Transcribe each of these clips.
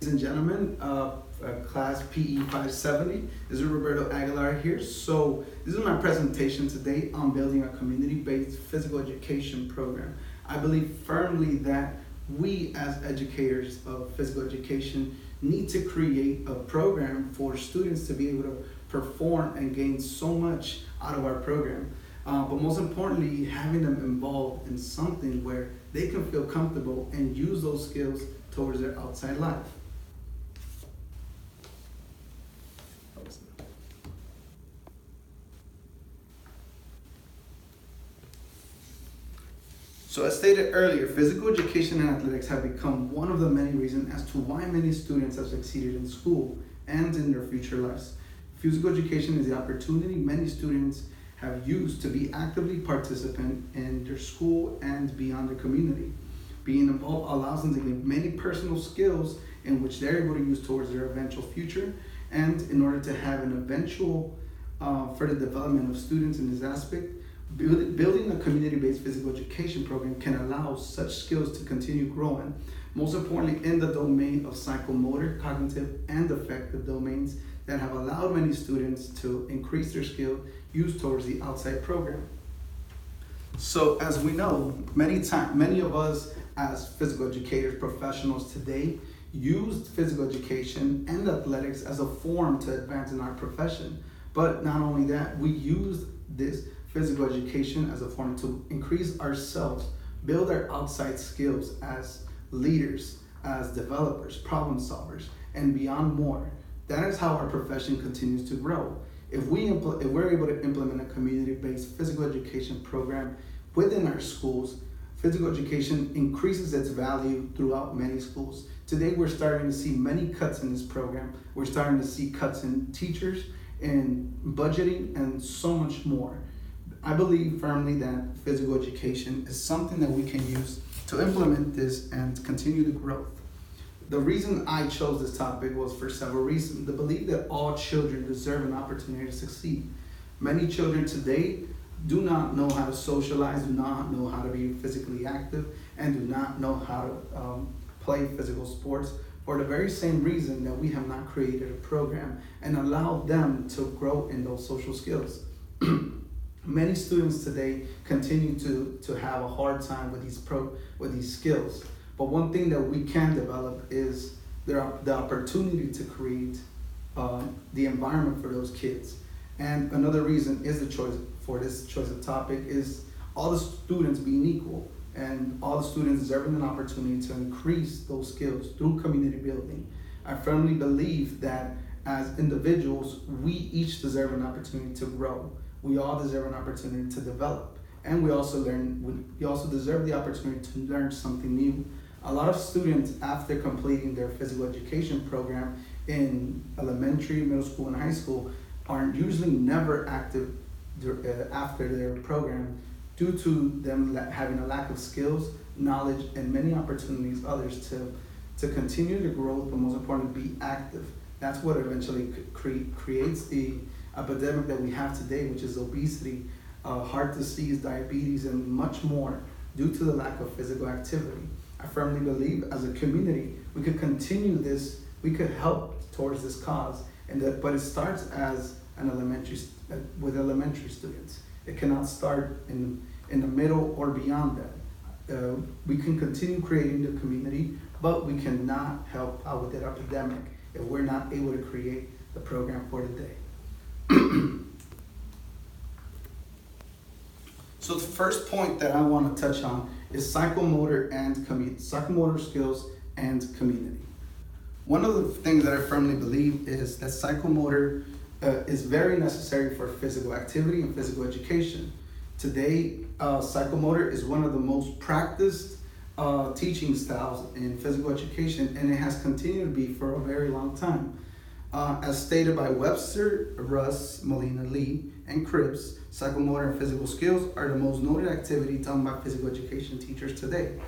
and gentlemen, class PE 570. This is Roberto Aguilar here. So this is my presentation today on building a community-based physical education program. I believe firmly that we as educators of physical education need to create a program for students to be able to perform and gain so much out of our program. But most importantly, having them involved in something where they can feel comfortable and use those skills towards their outside life. So as stated earlier, physical education and athletics have become one of the many reasons as to why many students have succeeded in school and in their future lives. Physical education is the opportunity many students have used to be actively participant in their school and beyond their community. Being involved allows them to gain many personal skills in which they're able to use towards their eventual future, and in order to have an eventual further development of students in this aspect, building a community-based physical education program can allow such skills to continue growing, most importantly in the domain of psychomotor, cognitive, and affective domains that have allowed many students to increase their skill used towards the outside program. So as we know, many of us as physical educators, professionals today, use physical education and athletics as a form to advance in our profession. But not only that, we use this physical education as a form to increase ourselves, build our outside skills as leaders, as developers, problem solvers, and beyond more. That is how our profession continues to grow. If we're able to implement a community-based physical education program within our schools, physical education increases its value throughout many schools. Today, we're starting to see many cuts in this program. We're starting to see cuts in teachers, in budgeting, and so much more. I believe firmly that physical education is something that we can use to implement this and continue the growth. The reason I chose this topic was for several reasons. The belief that all children deserve an opportunity to succeed. Many children today do not know how to socialize, do not know how to be physically active, and do not know how to play physical sports for the very same reason that we have not created a program and allowed them to grow in those social skills. Many students today continue to have a hard time with these skills. But one thing that we can develop is the opportunity to create the environment for those kids. And another reason is this choice of topic is all the students being equal and all the students deserving an opportunity to increase those skills through community building. I firmly believe that as individuals, we each deserve an opportunity to grow. We all deserve an opportunity to develop. And we also deserve the opportunity to learn something new. A lot of students, after completing their physical education program in elementary, middle school, and high school, are usually never active after their program due to them having a lack of skills, knowledge, and many opportunities others to continue to grow, but most importantly, be active. That's what eventually creates the epidemic that we have today, which is obesity, heart disease, diabetes, and much more due to the lack of physical activity. I firmly believe as a community, we could continue this, we could help towards this cause, but it starts as with elementary students. It cannot start in the middle or beyond that. We can continue creating the community, but we cannot help out with that epidemic if we're not able to create the program for the day. So the first point that I want to touch on is psychomotor skills and community. One of the things that I firmly believe is that psychomotor is very necessary for physical activity and physical education. Today, psychomotor is one of the most practiced teaching styles in physical education, and it has continued to be for a very long time. As stated by Webster, Russ, Molina, Lee, and Cripps, psychomotor and physical skills are the most noted activity done by physical education teachers today.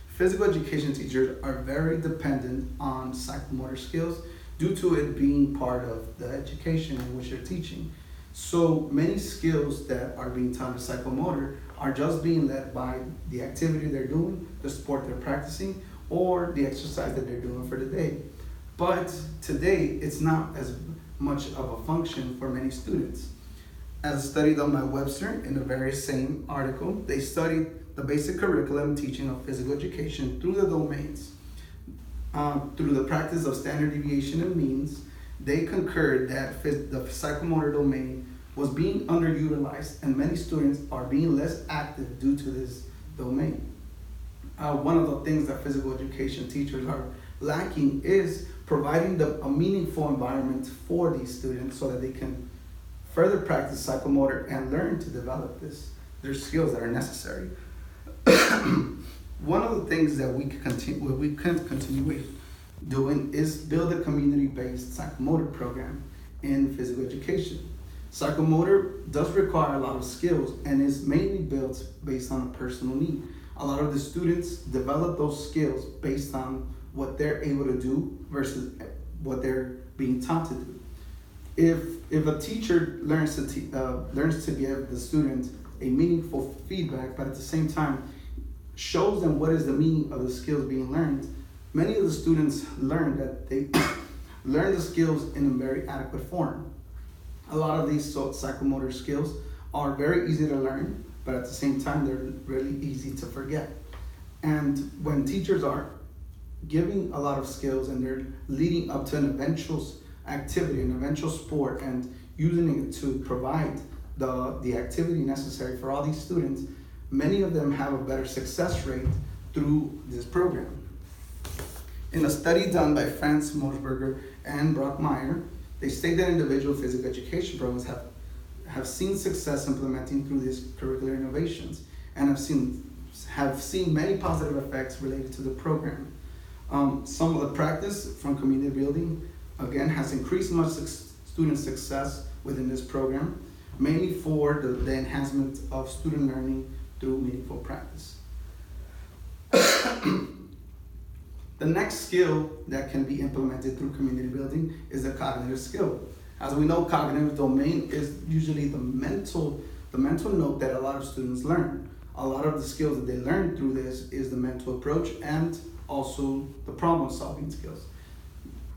Physical education teachers are very dependent on psychomotor skills due to it being part of the education in which they're teaching. So many skills that are being taught in psychomotor are just being led by the activity they're doing, the sport they're practicing, or the exercise that they're doing for the day. But today, it's not as much of a function for many students. As a study done by Webster in the very same article, they studied the basic curriculum teaching of physical education through the domains. Through the practice of standard deviation and means, they concurred that the psychomotor domain was being underutilized and many students are being less active due to this domain. One of the things that physical education teachers are lacking is providing a meaningful environment for these students so that they can further practice psychomotor and learn to develop their skills that are necessary. One of the things that we can continue with doing is build a community-based psychomotor program in physical education. Psychomotor does require a lot of skills and is mainly built based on a personal need. A lot of the students develop those skills based on what they're able to do versus what they're being taught to do. If a teacher learns to give the student a meaningful feedback, but at the same time shows them what is the meaning of the skills being learned, many of the students learn that they learn the skills in a very adequate form. A lot of these psychomotor skills are very easy to learn, but at the same time, they're really easy to forget. And when teachers are giving a lot of skills and they're leading up to an eventual activity, an eventual sport, and using it to provide the activity necessary for all these students, many of them have a better success rate through this program. In a study done by Franz Mosberger and Brockmeyer, they state that individual physical education programs have seen success implementing through these curricular innovations and have seen many positive effects related to the program. Some of the practice from community building, again, has increased much student success within this program, mainly for the enhancement of student learning through meaningful practice. The next skill that can be implemented through community building is the cognitive skill. As we know, cognitive domain is usually the mental note that a lot of students learn. A lot of the skills that they learn through this is the mental approach and also the problem-solving skills.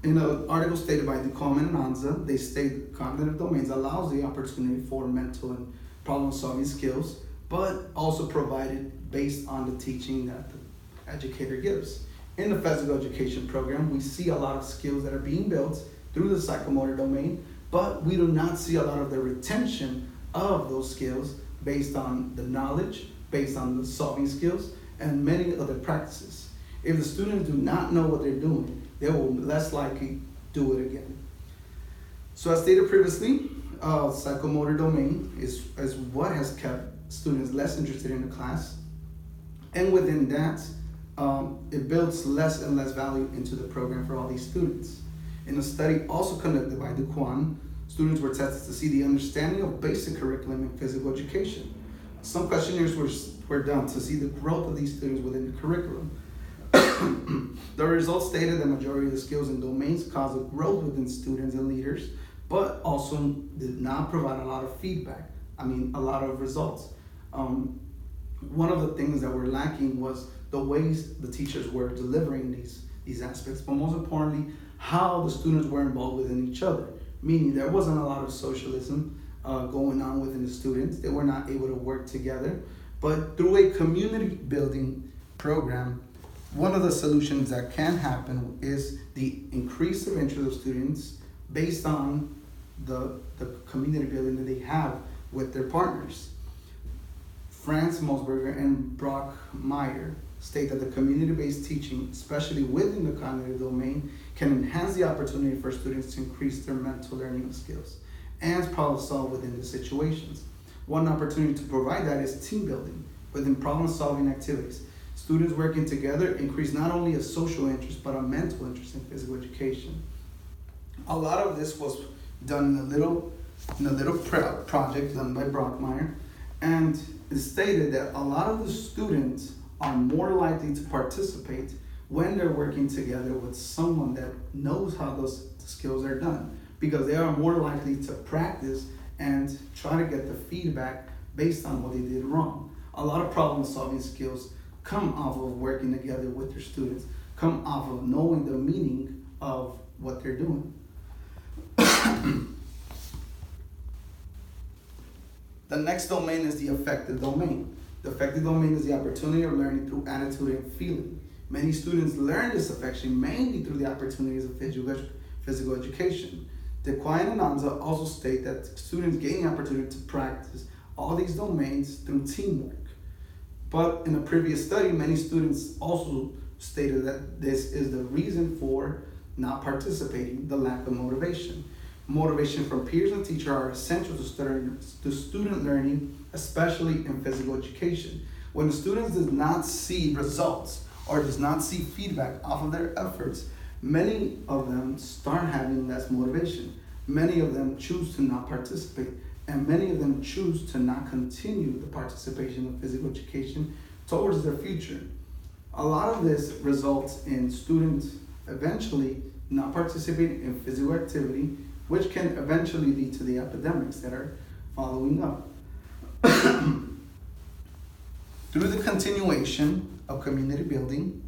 In an article stated by Ducommun and Anza, they state cognitive domains allows the opportunity for mental and problem-solving skills, but also provided based on the teaching that the educator gives. In the physical education program, we see a lot of skills that are being built through the psychomotor domain, but we do not see a lot of the retention of those skills based on the knowledge, based on the solving skills, and many other practices. If the students do not know what they're doing, they will less likely do it again. So as stated previously, psychomotor domain is what has kept students less interested in the class, and within that, it builds less and less value into the program for all these students. In a study also conducted by Duquan, students were tested to see the understanding of basic curriculum in physical education. Some questionnaires were done to see the growth of these students within the curriculum. The results stated the majority of the skills and domains caused a growth within students and leaders, but also did not provide a lot of feedback. A lot of results. One of the things that were lacking was the ways the teachers were delivering these aspects, but most importantly, how the students were involved within each other. Meaning there wasn't a lot of socialism going on within the students. They were not able to work together. But through a community building program, one of the solutions that can happen is the increase of interest of students based on the community building that they have with their partners. Franz Mosberger and Brockmeyer state that the community-based teaching, especially within the cognitive domain, can enhance the opportunity for students to increase their mental learning skills and problem solve within the situations. One opportunity to provide that is team building within problem solving activities. Students working together increase not only a social interest, but a mental interest in physical education. A lot of this was done in a little project done by Brockmeyer, and it stated that a lot of the students are more likely to participate when they're working together with someone that knows how those skills are done, because they are more likely to practice and try to get the feedback based on what they did wrong. A lot of problem solving skills come off of working together with your students, come off of knowing the meaning of what they're doing. The next domain is the affective domain. The affective domain is the opportunity of learning through attitude and feeling. Many students learn this affection mainly through the opportunities of physical education. DeQuine and Anza also state that students gain the opportunity to practice all these domains through teamwork. But in a previous study, many students also stated that this is the reason for not participating, the lack of motivation. Motivation from peers and teachers are essential to student learning, especially in physical education. When the students does not see results or does not see feedback off of their efforts, many of them start having less motivation. Many of them choose to not participate, and many of them choose to not continue the participation in physical education towards their future. A lot of this results in students eventually not participating in physical activity, which can eventually lead to the epidemics that are following up. Through the continuation of community building,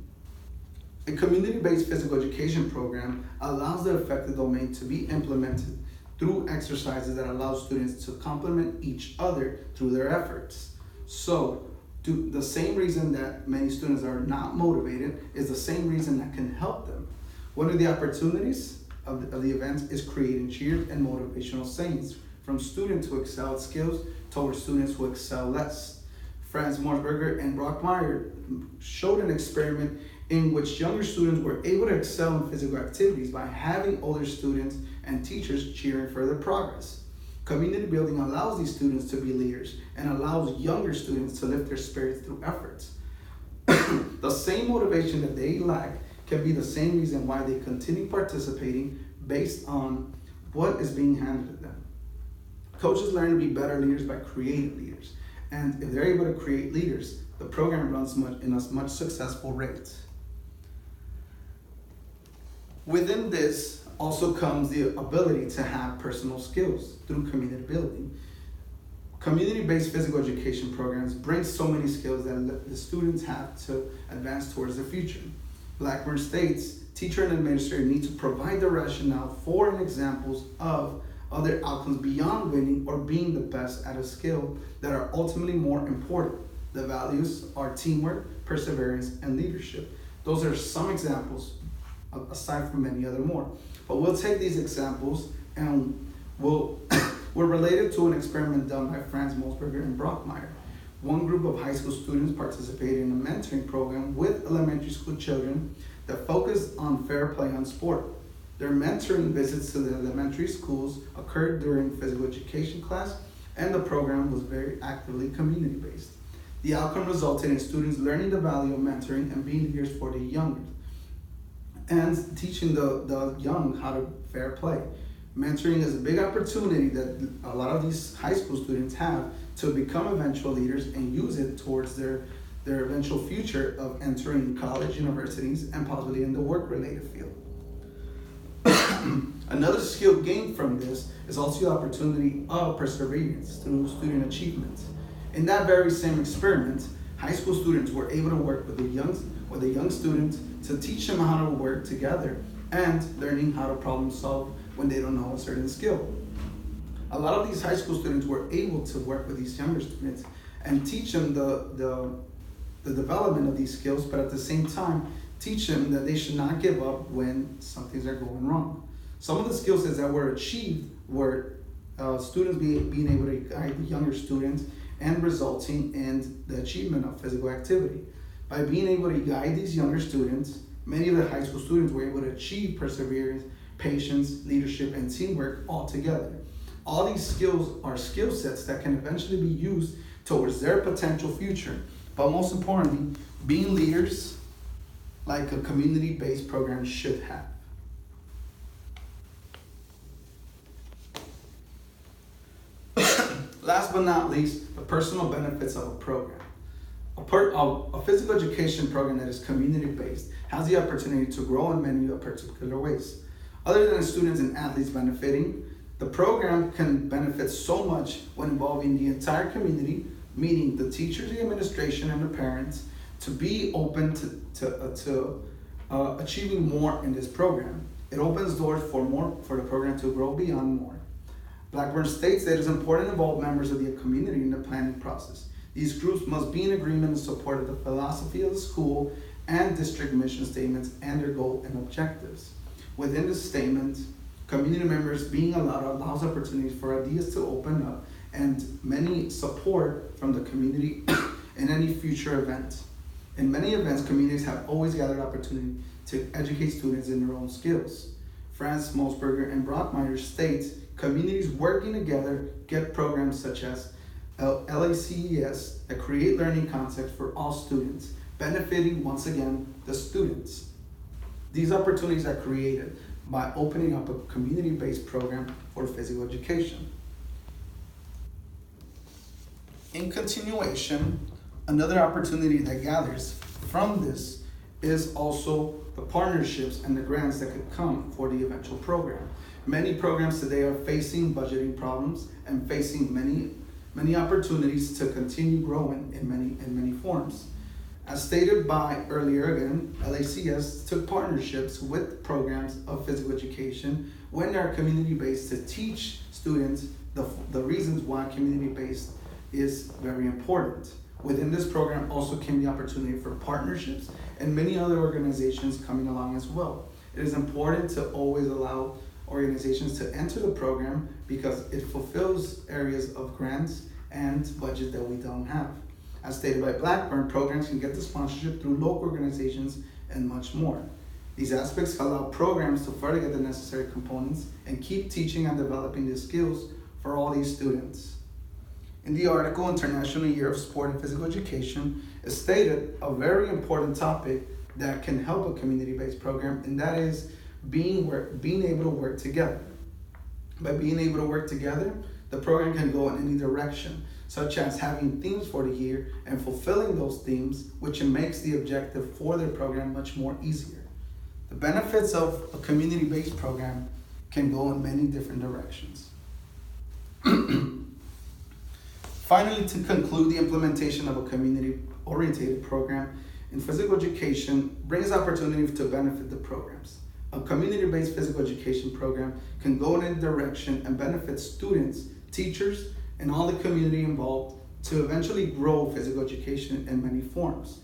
a community-based physical education program allows the affective domain to be implemented through exercises that allow students to complement each other through their efforts. So, the same reason that many students are not motivated is the same reason that can help them. One of the opportunities of the events is creating cheers and motivational sayings from students who excel at skills towards students who excel less. Franz Morsberger and Brockmeyer showed an experiment in which younger students were able to excel in physical activities by having older students and teachers cheering for their progress. Community building allows these students to be leaders and allows younger students to lift their spirits through efforts. The same motivation that they lack can be the same reason why they continue participating based on what is being handed to them. Coaches learn to be better leaders by creating leaders. And if they're able to create leaders, the program runs in a much successful rate. Within this also comes the ability to have personal skills through community building. Community-based physical education programs bring so many skills that the students have to advance towards their future. Blackburn states, teacher and administrator need to provide the rationale for and examples of other outcomes beyond winning or being the best at a skill that are ultimately more important. The values are teamwork, perseverance, and leadership. Those are some examples, aside from many other more. But we'll take these examples and we're related to an experiment done by Franz Morsberger and Brockmeyer. One group of high school students participated in a mentoring program with elementary school children that focused on fair play on sport. Their mentoring visits to the elementary schools occurred during physical education class, and the program was very actively community-based. The outcome resulted in students learning the value of mentoring and being leaders for the younger, and teaching the young how to fair play. Mentoring is a big opportunity that a lot of these high school students have to become eventual leaders and use it towards their eventual future of entering college, universities, and possibly in the work-related field. Another skill gained from this is also the opportunity of perseverance through student achievement. In that very same experiment, high school students were able to work with the young students to teach them how to work together and learning how to problem solve when they don't know a certain skill. A lot of these high school students were able to work with these younger students and teach them the development of these skills, but at the same time, teach them that they should not give up when some things are going wrong. Some of the skill sets that were achieved were students being able to guide the younger students and resulting in the achievement of physical activity. By being able to guide these younger students, many of the high school students were able to achieve perseverance, patience, leadership, and teamwork all together. All these skills are skill sets that can eventually be used towards their potential future. But most importantly, being leaders like a community-based program should have. Last but not least, the personal benefits of a program. A physical education program that is community-based has the opportunity to grow in many particular ways. Other than students and athletes benefiting, the program can benefit so much when involving the entire community, meaning the teachers, the administration, and the parents, to be open to achieving more in this program. It opens doors for the program to grow beyond more. Blackburn states that it is important to involve members of the community in the planning process. These groups must be in agreement and support of the philosophy of the school and district mission statements and their goal and objectives. Within the statement, community members being allowed allows opportunities for ideas to open up and many support from the community in any future event. In many events, communities have always gathered opportunity to educate students in their own skills. Franz Mosberger and Brockmeyer states, communities working together get programs such as LACES that create learning context for all students, benefiting once again the students. These opportunities are created by opening up a community-based program for physical education. In continuation, another opportunity that gathers from this is also the partnerships and the grants that could come for the eventual program. Many programs today are facing budgeting problems and facing many opportunities to continue growing in many forms. As stated by earlier again, LACS took partnerships with programs of physical education when they are community-based to teach students the reasons why community-based is very important. Within this program also came the opportunity for partnerships and many other organizations coming along as well. It is important to always allow organizations to enter the program because it fulfills areas of grants and budget that we don't have. As stated by Blackburn, programs can get the sponsorship through local organizations and much more. These aspects allow programs to further get the necessary components and keep teaching and developing the skills for all these students. In the article, International Year of Sport and Physical Education, is stated a very important topic that can help a community-based program, and that is being able to work together. By being able to work together, the program can go in any direction, such as having themes for the year and fulfilling those themes, which makes the objective for their program much more easier. The benefits of a community-based program can go in many different directions. Finally, to conclude, the implementation of a community-oriented program in physical education brings opportunity to benefit the programs. A community-based physical education program can go in a direction and benefit students, teachers, and all the community involved to eventually grow physical education in many forms.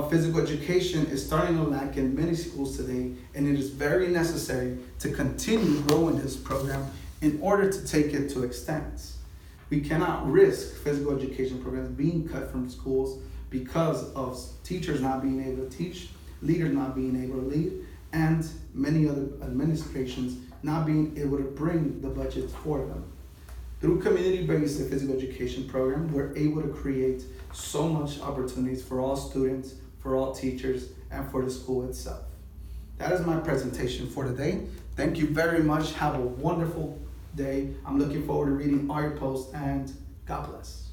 Physical education is starting to lack in many schools today, and it is very necessary to continue growing this program in order to take it to extent. We cannot risk physical education programs being cut from schools because of teachers not being able to teach, leaders not being able to lead, and many other administrations not being able to bring the budget for them. Through community-based physical education program, we're able to create so much opportunities for all students, for all teachers, and for the school itself. That is my presentation for today. Thank you very much. Have a wonderful day. I'm looking forward to reading all your posts, and God bless.